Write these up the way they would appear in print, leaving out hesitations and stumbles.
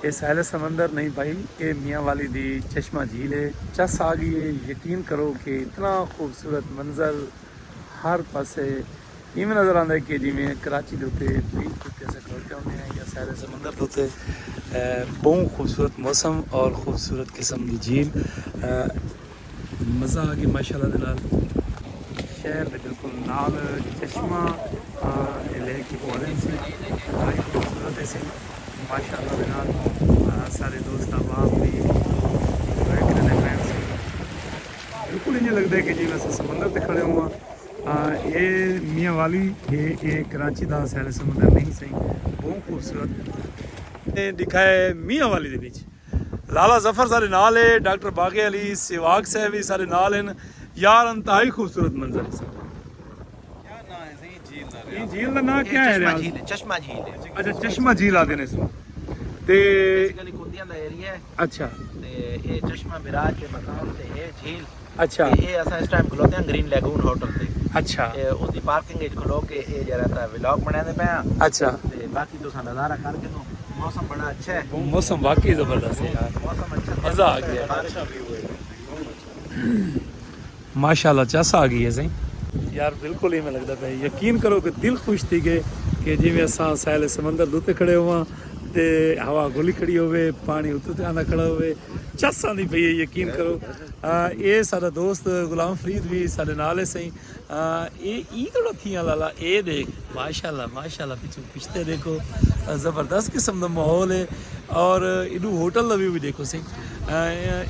ये साहिल समंदर नहीं भाई, ये मियाँ वाली दी चश्मा झील है। चस आ गई है, यकीन करो कि इतना खूबसूरत मंजर हर पासे इवें नज़र आता है कि जिमें कराची के उत्ते बीच उत्ते अस खड़ोते होंगे हैं या साहिल समंदर के उत्ते। बहुत खूबसूरत मौसम और खूबसूरत किस्म की झील। मज़ा आ गया माशाल्लाह दे नाल। शहर के बिल्कुल नाल चश्मा लेक की कॉलेज से बड़ी खूबसूरत है माशाल्लाह दे नाल। सारे दोस्त अहबाब भी बिल्कुल इंज लगता है कि जी वैसे समंदर से खड़े हुआ। ये मियाँ वाली ये कराची का सैर समंदर नहीं सही, बहुत खूबसूरत दिखाए मियाँ वाली के बीच। लाला जफर सारे नाल है, डॉक्टर बागे अली सहवाग साहब भी सारे नाल हैं यार। इंतहाई खूबसूरत मंजर है। ये झील का नाम क्या है? चश्मा झील है। अच्छा चश्मा झील आते हैं इसमें ते कुंदियां दा एरिया है। अच्छा ते ये चश्मा मिराज के मकाम ते है झील। अच्छा ये असा इस टाइम खलोते हैं ग्रीन लैगून होटल ते। अच्छा ये उसकी पार्किंग विच खलो के ये जरा ता व्लॉग बनाने पे हैं। अच्छा ते बाकी तुसा नजारा करके नो। मौसम बड़ा अच्छा है। मौसम वाकई जबरदस्त है यार, मौसम अच्छा, मजा आ गया माशाल्लाह। चस आ गई है सही यार, बिल्कुल ही मैं लगता है यकीन करो कि दिल खुश थी गए कि जिमें असा सैल समंदर दुते खड़े हुआ ते हवा गोली खड़ी होवे, पानी उत्ते आंदा खड़ा होवे, चस आंदी पई है। यकीन करो ये सारा दोस्त गुलाम फरीद भी साडे नाल है सही। ये थोड़ा थियां लाला ये देख माशाल्लाह माशाल्लाह, पिछते देखो ज़बरदस्त किस्म का माहौल है। और इनू होटल का व्यू भी देखो सही।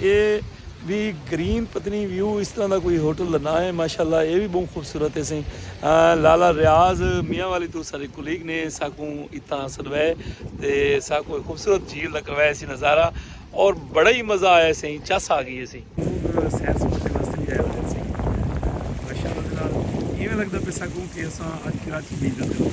ये भी ग्रीन पत्नी व्यू इस तरह का कोई होटल ना है माशाल्लाह, ये भी बहुत खूबसूरत है सही। लाला रियाज मियाँ वाली तो सारे कुलीग ने साकू इतना सदवाए तो साकू खूबसूरत झील का करवाया सी नज़ारा और बड़ा ही मज़ा आया सही। चस आ गई है सही। सैर सपाटे वास्ते भी आया हुआ सही माशाल्लाह। इवें लगता पे साकू कि अस अज कराची बीच होते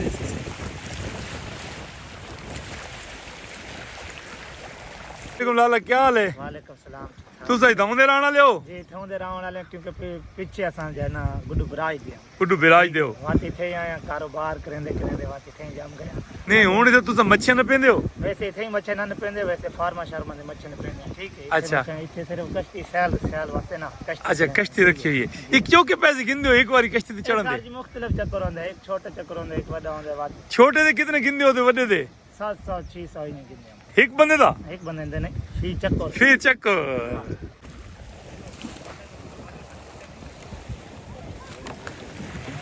लाला क्या हाल है? वालेकुम सलाम। तुस इथों दे रहने वाले हो? जी इथों दे रहने वाले क्योंकि पिछे असां जाना गुड्डू बिराज दिया। गुड्डू बिराज दे हो? वात इथे आया कारोबार करेंदे करेंदे वात इथे जम गया। नहीं हुन इथे तुस मच्छियां न पेंदे हो? वैसे इथे ही मच्छे न पेंदे, वैसे फार्मा शर्मा दे मच्छे न पेंदे, ठीक है। अच्छा इथे सिर्फ कश्ती सैल सैल वास्ते ना कश्ती। अच्छा कश्ती रखी हुई है। ये क्यों के पैसे गिनदे हो एक बारी कश्ती ते चढ़न दे? जी मुख्तलिफ चक्कर होंदे, एक छोटा चक्कर होंदा, एक बड़ा होंदा। वात छोटे दे कितने गिनदे हो ते वड्डे दे? 700 600 ही नहीं गिनदे एक बंदे दा? एक बंदे दे नहीं, फी चक्कर। फिर चक्कर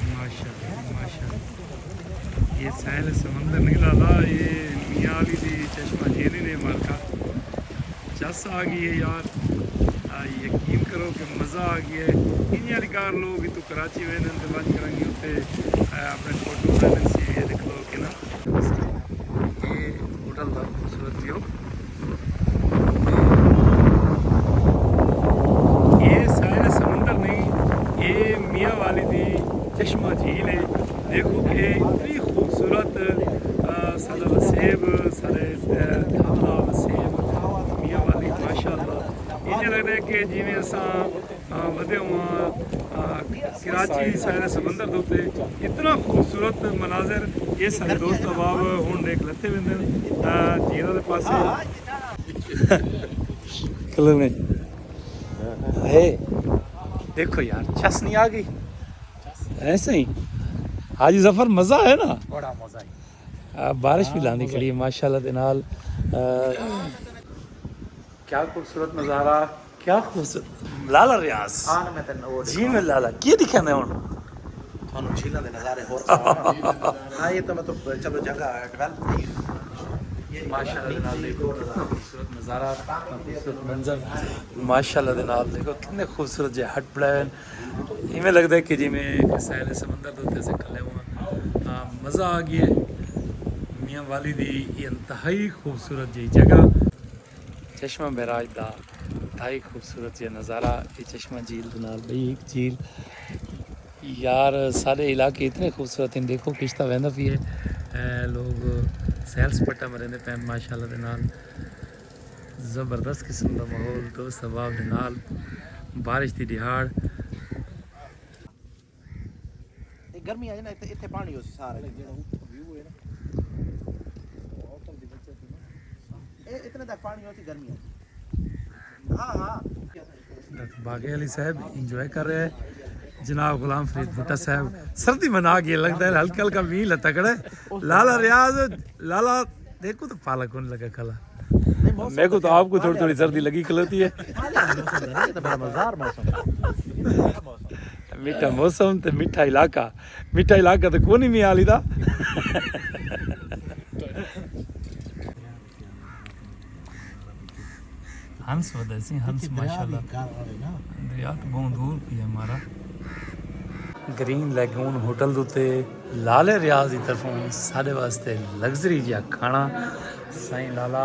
माशाल्लाह माशाल्लाह। ये सैल समंदर नहीं लाला, ये मियाँ वाली दी चश्मा झील ने मारका चस आ गई है यार। यकीन करो कि मज़ा आ गया है। इन यार लोग तो कराची वे बंद करेंगे उत्ते अपने फोटो ये देख लो कि ना ये होटल का खूबसूरत व्यू। ये साहिल समंदर नहीं, ये मियाँ वाली दी चश्मा झील है। देखो कि इतनी खूबसूरत सारा वसेब सारे धामा वसेब मियाँ वाली माशाल्लाह। इन्हें लग रहा है कि जिमें असा वधे हुआ कराची साहिल समंदर के उत्ते इतना खूबसूरत मनाजर। ये सारे दोस्त अहबाब हुण देख लत्ते वेंदे झील के पासे कलर में है। देखो यार चस नहीं आ गई ऐसे ही हाजी जफर, मजा है ना? बड़ा मजा है। बारिश भी लानी खड़ी है माशाल्लाह दे नाल। क्या खूबसूरत नज़ारा, क्या खूबसूरत। लाला रियाज हां मैं तन वो जी में लाला की दिखाने हुन थानू झीलां दे नजारे होर हां ये तो मैं तो चलो जगह डेवलप की माशाल्लाह दे नाल देखो कितना खूबसूरत नज़ारा, कितना खूबसूरत मंजर माशाल्लाह दे नाल। देखो कितने खूबसूरत जे हट प्लान इवें लगता है कि जिमें सैल समंदर दे उत्ते से खले हुआ। मज़ा आ गया मियाँ वाली दी इंतहाई खूबसूरत जी जगह। चश्मा महराज दा इंतहाई खूबसूरत जी नज़ारा। ये चश्मा झील दे नाल बई एक झील यार। सारे इलाके इतने खूबसूरत हैं। देखो किश्ता वहदा भी है, लोग सैल सपाटा मरेंदे पे माशाल्लाह दे नाल। ज़बरदस्त किस्म का माहौल दोस्त अहबाब दे नाल, बारिश की दिहाड़। गर्मी आ जाए ना इतने पानी हो सारा व्यू है ना इतने तक पानी होती गर्मी है। हाँ हाँ डॉक्टर बागे अली साहब इंजॉय कर रहे हैं। जनाब गुलाम फरीद भुट्टा साहब सर्दी मना के लगता है हल्का हल्का मील है तकड़े। लाला रियाज लाला देखो तो पालक होने लगा कला। मेरे को तो आपको थोड़ी थोड़ी सर्दी लगी खलोती है। मीठा मौसम तो मीठा इलाका तो कौन ही मियाली था। हंस वैसे हंस माशाल्लाह दरिया तो बहुत दूर भी है हमारा। ग्रीन लैगून होटल उत्ते लाले रियाज की तरफों साढ़े वास्ते लग्जरी जिहा खाना। साईं लाला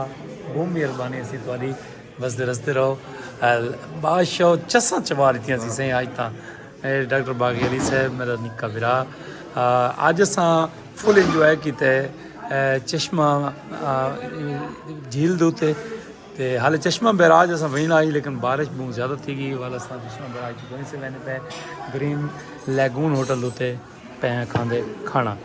बहुत मेहरबानी असी तुहाडी बसते रस्ते रहो। बादशाह चस्सां चवा दित्तियां सी साईं अज तां। डॉक्टर बागे अली साहब मेरा निक्का भरा अज असां फुल इंजॉय कीता चश्मा झील दे उत्ते ते हाले चश्मा बैराज असां वही ना आई लेकिन बारिश बहुत ज़्यादा थी गई वाला असां चश्मा बैराज वहीं से वहने पे ग्रीन लैगून होटल उत्ते पे खांदे खाना।